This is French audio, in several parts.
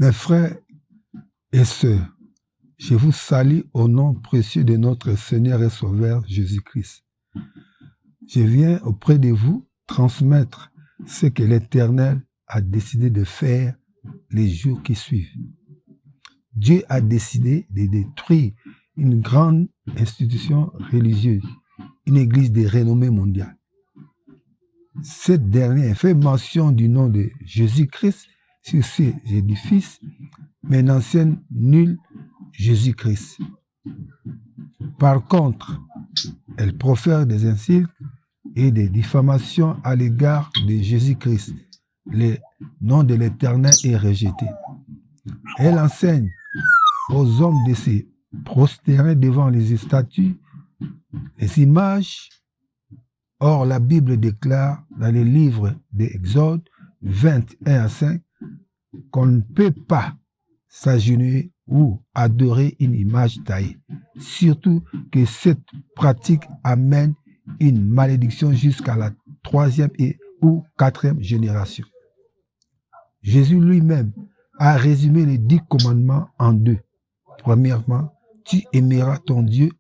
Mes frères et sœurs, je vous salue au nom précieux de notre Seigneur et Sauveur Jésus-Christ. Je viens auprès de vous transmettre ce que l'Éternel a décidé de faire les jours qui suivent. Dieu a décidé de détruire une grande institution religieuse, une église de renommée mondiale. Cette dernière fait mention du nom de Jésus-Christ sur ces édifices, mais n'enseigne nul Jésus-Christ. Par contre, elle profère des insultes et des diffamations à l'égard de Jésus-Christ. Le nom de l'Éternel est rejeté. Elle enseigne aux hommes de se prosterner devant les statues, les images. Or, la Bible déclare dans les livres d'Exode 21 à 5 qu'on ne peut pas s'agenouiller ou adorer une image taillée. Surtout que cette pratique amène une malédiction jusqu'à la 3e ou 4e génération. Jésus lui-même a résumé les 10 commandements en 2. Premièrement, tu aimeras ton Dieu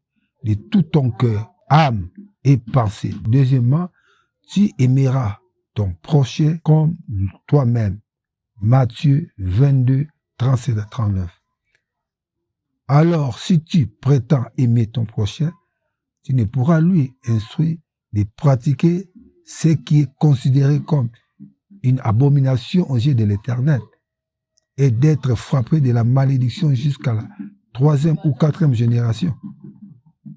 de tout ton cœur, âme et pensée. Deuxièmement, tu aimeras ton prochain comme toi-même. Matthieu 22, 37 à 39. Alors, si tu prétends aimer ton prochain, tu ne pourras lui instruire de pratiquer ce qui est considéré comme une abomination aux yeux de l'Éternel et d'être frappé de la malédiction jusqu'à la 3e ou 4e génération.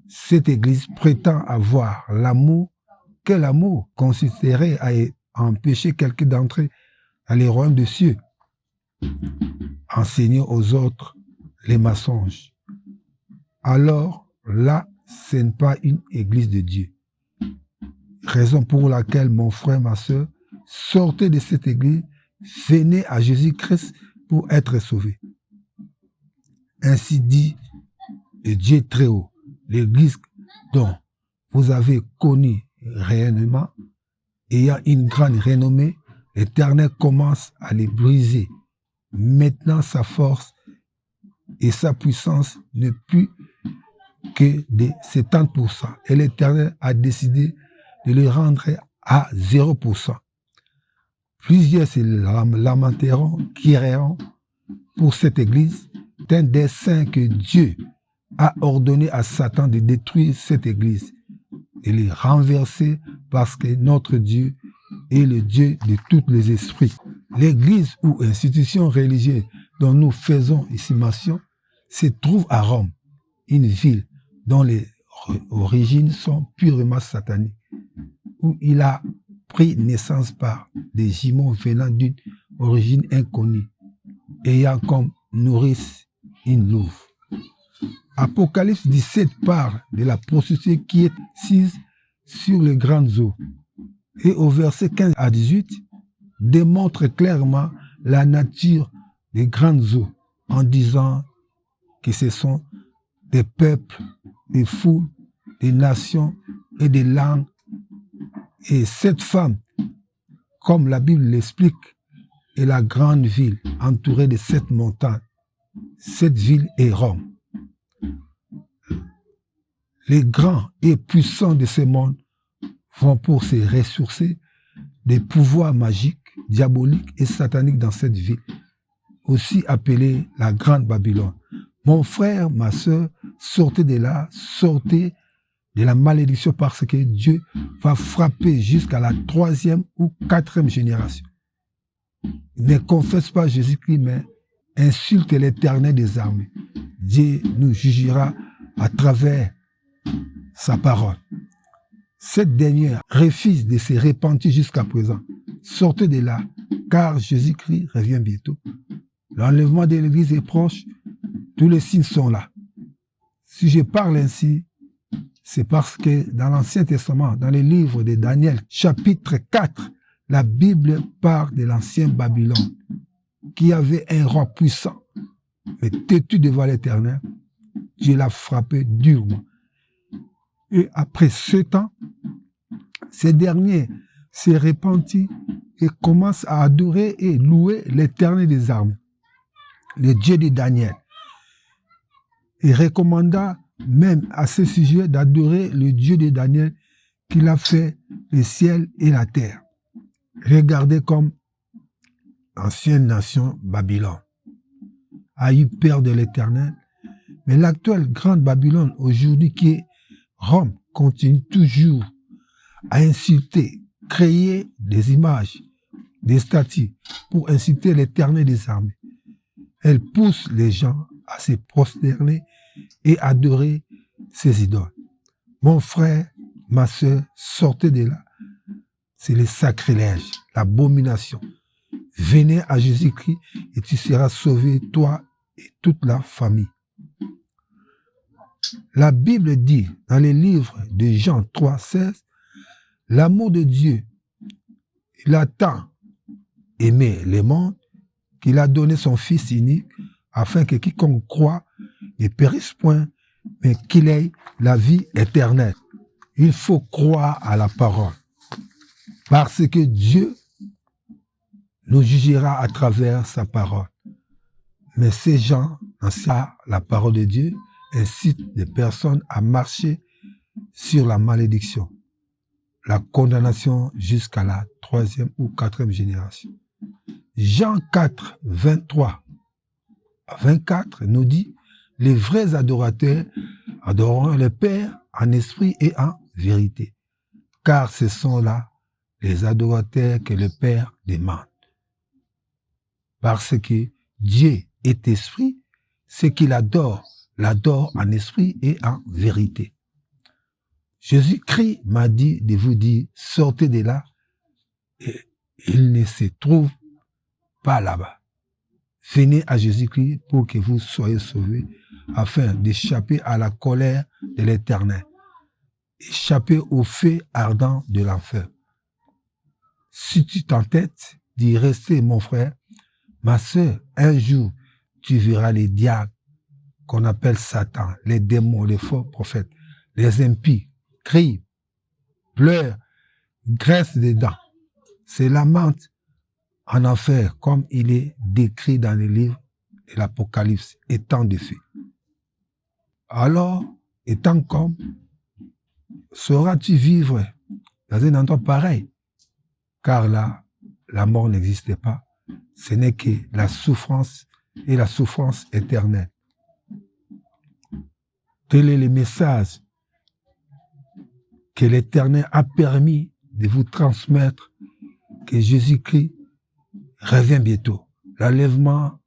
Cette Église prétend avoir l'amour. Quel amour consisterait à empêcher quelqu'un d'entrer dans les royaumes des cieux? Enseigner aux autres les mensonges. Alors là, ce n'est pas une Église de Dieu. Raison pour laquelle, mon frère, ma soeur, sortez de cette Église, venez à Jésus-Christ pour être sauvés. Ainsi dit le Dieu très haut, l'Église dont vous avez connu réellement, ayant une grande renommée, l'Éternel commence à les briser. Maintenant, sa force et sa puissance ne plus que de 70%. Et l'Éternel a décidé de le rendre à 0%. Plusieurs se lamenteront, crieront pour cette Église. C'est un dessein que Dieu a ordonné à Satan de détruire cette Église et les renverser parce que notre Dieu est le Dieu de tous les esprits. L'Église ou institution religieuse dont nous faisons ici mention se trouve à Rome, une ville dont les origines sont purement sataniques, où il a pris naissance par des jumeaux venant d'une origine inconnue, ayant comme nourrice une louve. Apocalypse 17 parle de la prostituée qui est assise sur les grandes eaux. Et au verset 15 à 18, démontre clairement la nature des grandes eaux en disant que ce sont des peuples, des foules, des nations et des langues. Et cette femme, comme la Bible l'explique, est la grande ville entourée de 7 montagnes. Cette ville est Rome. Les grands et puissants de ce monde vont pour se ressourcer des pouvoirs magiques, diaboliques et sataniques dans cette ville, aussi appelée la Grande Babylone. Mon frère, ma soeur, sortez de là, sortez de la malédiction parce que Dieu va frapper jusqu'à la 3e ou 4e génération. Ne confesse pas Jésus-Christ, mais insulte l'Éternel des armées. Dieu nous jugera à travers sa parole. Cette dernière refuse de se repentir jusqu'à présent. Sortez de là, car Jésus-Christ revient bientôt. L'enlèvement de l'Église est proche, tous les signes sont là. Si je parle ainsi, c'est parce que dans l'Ancien Testament, dans les livres de Daniel, chapitre 4, la Bible parle de l'ancien Babylone, qui avait un roi puissant, mais têtu devant l'Éternel. Dieu l'a frappé durement. Et après ce temps, ces derniers se repentit et commence à adorer et louer l'Éternel des armées. le Dieu de Daniel. Il recommanda même à ce sujet d'adorer le Dieu de Daniel qu'il a fait le ciel et la terre. Regardez comme l'ancienne nation Babylone a eu peur de l'Éternel, mais l'actuelle grande Babylone aujourd'hui qui est Rome continue toujours à insulter, créer des images, des statues pour insulter l'Éternel des armées. Elle pousse les gens à se prosterner et adorer ses idoles. Mon frère, ma soeur, sortez de là. C'est le sacrilège, l'abomination. Venez à Jésus-Christ et tu seras sauvé, toi et toute la famille. La Bible dit dans les livres de Jean 3,16, l'amour de Dieu, il a tant aimé le monde qu'il a donné son Fils unique afin que quiconque croit ne périsse point, mais qu'il ait la vie éternelle. Il faut croire à la parole. Parce que Dieu nous jugera à travers sa parole. Mais ces gens, en ça, la parole de Dieu, incitent des personnes à marcher sur la malédiction, la condamnation jusqu'à la 3e ou 4e génération. Jean 4, 23 à 24 nous dit, les vrais adorateurs adoreront le Père en esprit et en vérité, car ce sont là les adorateurs que le Père demande. Parce que Dieu est esprit, ce qu'il adore, l'adore en esprit et en vérité. Jésus-Christ m'a dit de vous dire, sortez de là, et il ne se trouve pas là-bas. Venez à Jésus-Christ pour que vous soyez sauvés, afin d'échapper à la colère de l'Éternel, échapper au feu ardent de l'enfer. Si tu t'entêtes d'y rester, mon frère, ma sœur, un jour, tu verras les diables qu'on appelle Satan, les démons, les faux prophètes, les impies, crient, pleurent, graissent des dents, se lamentent en enfer, comme il est décrit dans les livres de l'Apocalypse, étant de feu. Alors, étant comme, sauras-tu vivre dans un endroit pareil? Car là, la mort n'existe pas. Ce n'est que la souffrance et la souffrance éternelle. Tel est le message que l'Éternel a permis de vous transmettre, que Jésus-Christ revient bientôt. L'enlèvement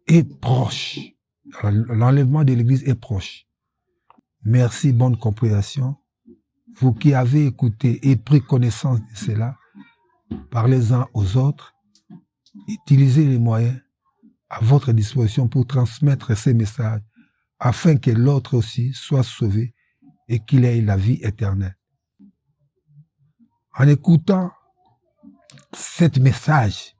est proche. L'enlèvement de l'Église est proche. Merci, bonne compréhension. Vous qui avez écouté et pris connaissance de cela, parlez-en aux autres. Utilisez les moyens à votre disposition pour transmettre ces messages afin que l'autre aussi soit sauvé et qu'il ait la vie éternelle. En écoutant ce message,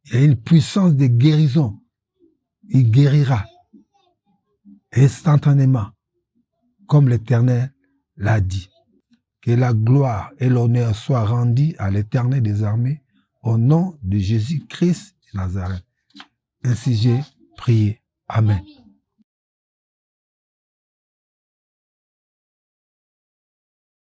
il y a une puissance de guérison. Il guérira instantanément, comme l'Éternel l'a dit. Que la gloire et l'honneur soient rendus à l'Éternel des armées au nom de Jésus-Christ de Nazareth. Ainsi j'ai prié. Amen.